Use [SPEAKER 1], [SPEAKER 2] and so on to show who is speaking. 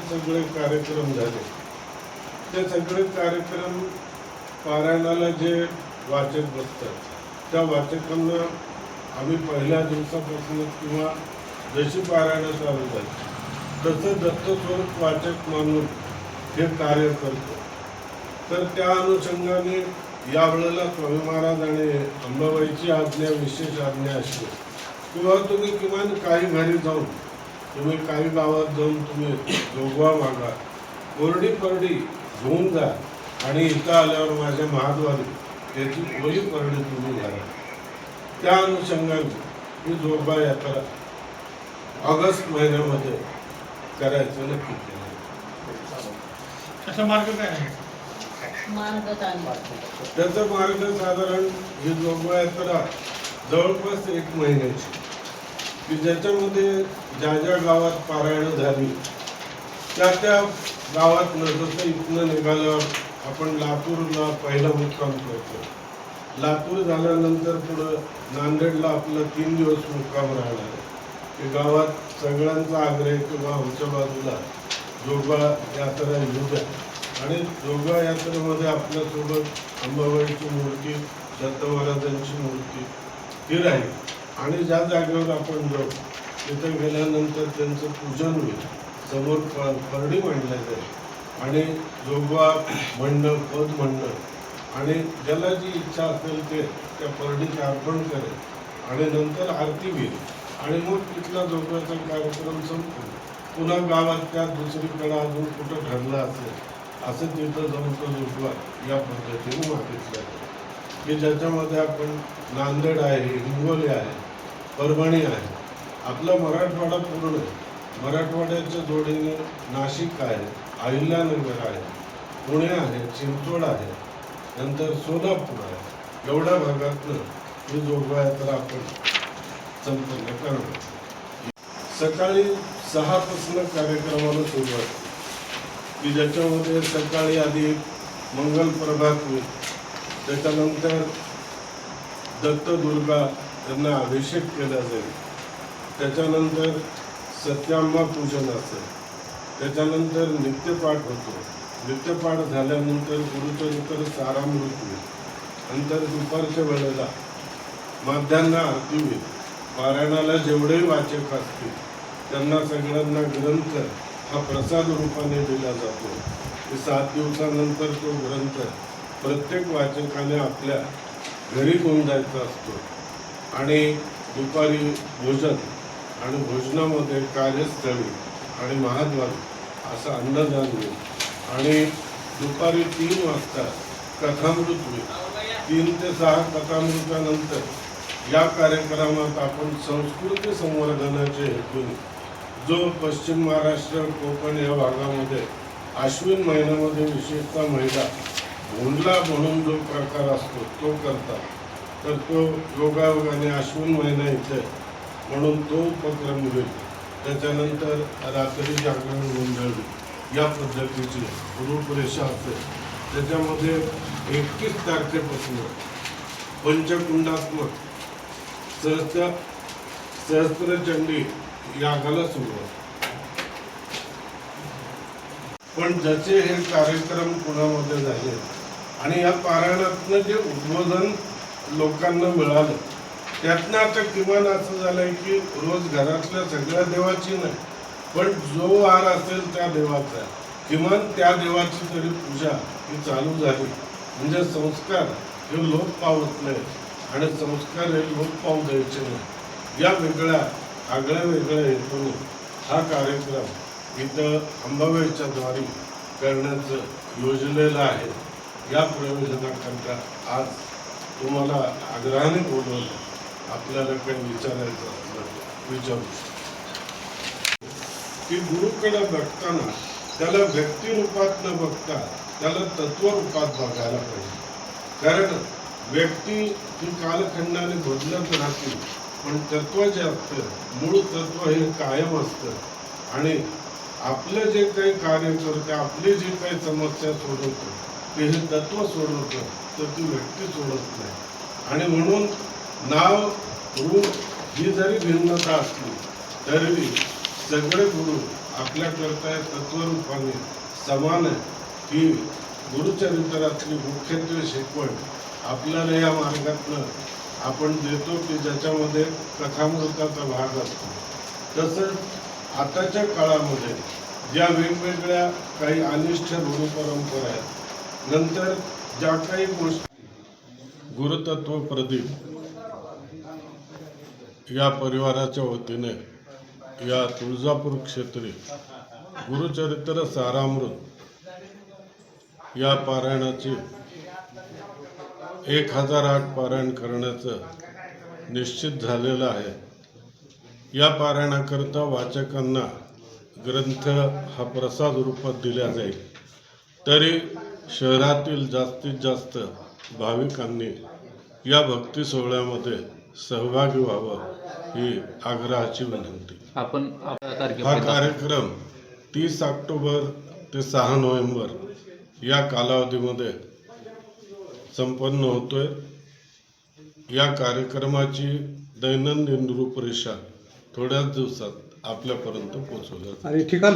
[SPEAKER 1] सगळे कार्यक्रम झाले ते सगळे कार्यक्रम पारायणाला जे वाचक बसतात त्या वाचकांना आम्ही पहिल्या दिवसापासून किंवा जशी पारायणं चालू झाली तसं दत्तस्वरूप वाचक म्हणून हे कार्य करतो. तर त्या अनुषंगाने यावेळेला स्वामी महाराज आणि अंबाबाईची आज्ञा विशेष आज्ञा असते किंवा तुम्ही किमान काही घरी जाऊन तुम्ही काही गावात जाऊन तुम्ही जोगवा मागा, कोरडी परडी घेऊन जा आणि इथं आल्यावर माझ्या महाद्वारी त्याची ओली परडी तुम्ही घाला. त्या अनुषंगाने ही जोगवा यात्रा ऑगस्ट महिन्यामध्ये करायचं नक्की केलं.
[SPEAKER 2] त्याचा मार्ग काय आहे?
[SPEAKER 1] त्याचा मार्ग साधारण ही जोगवा यात्रा जवळपास 1 महिन्याची की ज्याच्यामध्ये ज्या ज्या गावात पारायण झाली त्या त्या गावात जसं इथनं निघाल्यावर आपण लातूरला पहिला मुक्काम करतो. लातूर झाल्यानंतर पुढं नांदेडला आपला 3 दिवस मुक्काम राहणार की गावात सगळ्यांचा आग्रह किंवा आमच्या बाजूला जोगवा यात्रा येऊ द्या आणि जोगवा यात्रेमध्ये आपल्यासोबत अंबाबाईची मूर्ती, दत्त महाराजांची मूर्ती ही राहील आणि ज्या जागेवर आपण जाऊ तिथे गेल्यानंतर त्यांचं पूजन होईल, समोर परडी मांडल्या जाईल आणि जोगवा म्हणणं, पद म्हणणं आणि ज्याला जी इच्छा असेल ते त्या परडीचे अर्पण करेल आणि नंतर आरती होईल आणि मग तिथला जोगव्याचा कार्यक्रम संपतो. पुन्हा गावात त्या दुसरीकडे अजून कुठं ठरलं असेल असं तिथं जाऊन तो जोगवा या पद्धतीने मागितला की ज्याच्यामध्ये आपण नांदेड आहे, हिंगोली आहे, परभणी आहे, आपला मराठवाडा पूर्ण आहे. मराठवाड्याच्या जोडीने नाशिक आहे, अहिल्यानगर आहे, पुणे आहे, चिंचवड आहे, नंतर सोलापूर आहे. एवढ्या भागातनं ही जोगवा यात्रा आपण संपन्न करणार. सकाळी 6 पासून कार्यक्रमाला सुरुवात की ज्याच्यामध्ये सकाळी आधी मंगल प्रभात होईल, त्याच्यानंतर दत्त दुर्गा त्यांना अभिषेक केला जाईल, त्याच्यानंतर सत्यांबा पूजन असेल, त्याच्यानंतर नित्यपाठ होतो. नित्यपाठ झाल्यानंतर गुरुचरित्र सारामृत होईल, नंतर दुपारच्या वेळेला माध्यान्ह आरती होईल. पारायणाला जेवढेही वाचक असतील त्यांना सगळ्यांना ग्रंथ हा प्रसाद रूपाने दिला जातो. 7 दिवसानंतर तो ग्रंथ प्रत्येक वाचकाने आपल्या घरी घेऊन जायचा असतो आणि दुपारी भोजन आणि भोजनामध्ये कार्यस्थळी आणि महाद्वारी असं अन्नदान होईल आणि दुपारी 3 वाजता कथामृत होईल. 3 ते 6 कथामृतानंतर या कार्यक्रमात आपण संस्कृती संवर्धनाचे हेतून जो पश्चिम महाराष्ट्र, कोकण या भागामध्ये आश्विन महिन्यामध्ये विशेषतः महिला भोंडला म्हणून जो प्रकार असतो तो करतात, तर तो योगायोगाने आश्विन महिना इथे म्हणून तो उपक्रम होईल. त्याच्यानंतर रात्री जागरण गोंधळ या पद्धतीची रूपरेषा असेल. त्याच्यामध्ये 21 तारखेपासून पंचकुंडात्मक सहस्त्रचंडी यागाला सुरुवात. पण ज्याचे हे कार्यक्रम पुण्यामध्ये झाले आणि या पारायणातनं जे उद्बोधन लोकांना मिळालं त्यातनं आता किमान असं झालंय की रोज घरातल्या सगळ्या देवाची नाही पण जो वार असेल त्या देवाचा किमान त्या देवाची तरी पूजा ही चालू झाली. म्हणजे संस्कार हे लोप पावत नाही आणि संस्कार हे लोप पावू द्यायचे नाही. या वेगळ्या आगळ्या वेगळ्या हेतून हा कार्यक्रम इथं अंबाबाईच्या द्वारे करण्याचं योजलेलं आहे. या प्रयोजनाकरता आज तुम्हाला आग्रहाने बोलवलं. आपल्याला काही विचारायचं असलं विचारू की गुरुकडे बघताना त्याला व्यक्तिरूपात न बघता त्याला तत्वरूपात बघायला पाहिजे. कारण व्यक्ती ही कालखंडाने बदलत राहतील पण तत्व जे असतं, मूळ तत्व हे कायम असतं आणि आपलं जे काही कार्य करते, आपली जी काही समस्या सोडवतो ते हे तत्व सोडवतं, तर ती व्यक्ती सोडत नाही. आणि म्हणून नाव रूप ही जरी भिन्नता असली तरी सगळे गुरु आपल्याकरता तत्वरूपाने समान आहे ही गुरुचरित्रातली मुख्यत्वे शिकवण आपल्याला या मार्गातनं आपण देतो की ज्याच्यामध्ये कथामृताचा भाग असतो. तसंच आताच्या काळामध्ये ज्या वेगवेगळ्या काही अनिष्ट रूढी परंपरा आहेत, नंतर ज्या काही गोष्टी गुरुतत्व प्रदीप या परिवाराच्या वतीने या तुळजापूर क्षेत्री गुरुचरित्र सारामृत या पारायणाची 1008 पारायण करण्याचं निश्चित झालेलं आहे. या पारायणाकरता वाचकांना ग्रंथ हा प्रसाद रूपात दिला जाईल. तरी शहरातील जास्तीत जास्त भाविकांनी या भक्ती सोहळ्यामध्ये सहभागी व्हावं ही आग्रहाची विनंती. हा कार्यक्रम 30 ऑक्टोबर ते 6 नोव्हेंबर या कालावधीमध्ये संपन्न होतोय. या कार्यक्रमाची दैनंदिन रूपरेषा थोड्याच दिवसात आपल्यापर्यंत पोहोचवल्या.
[SPEAKER 3] आणि ठिकाण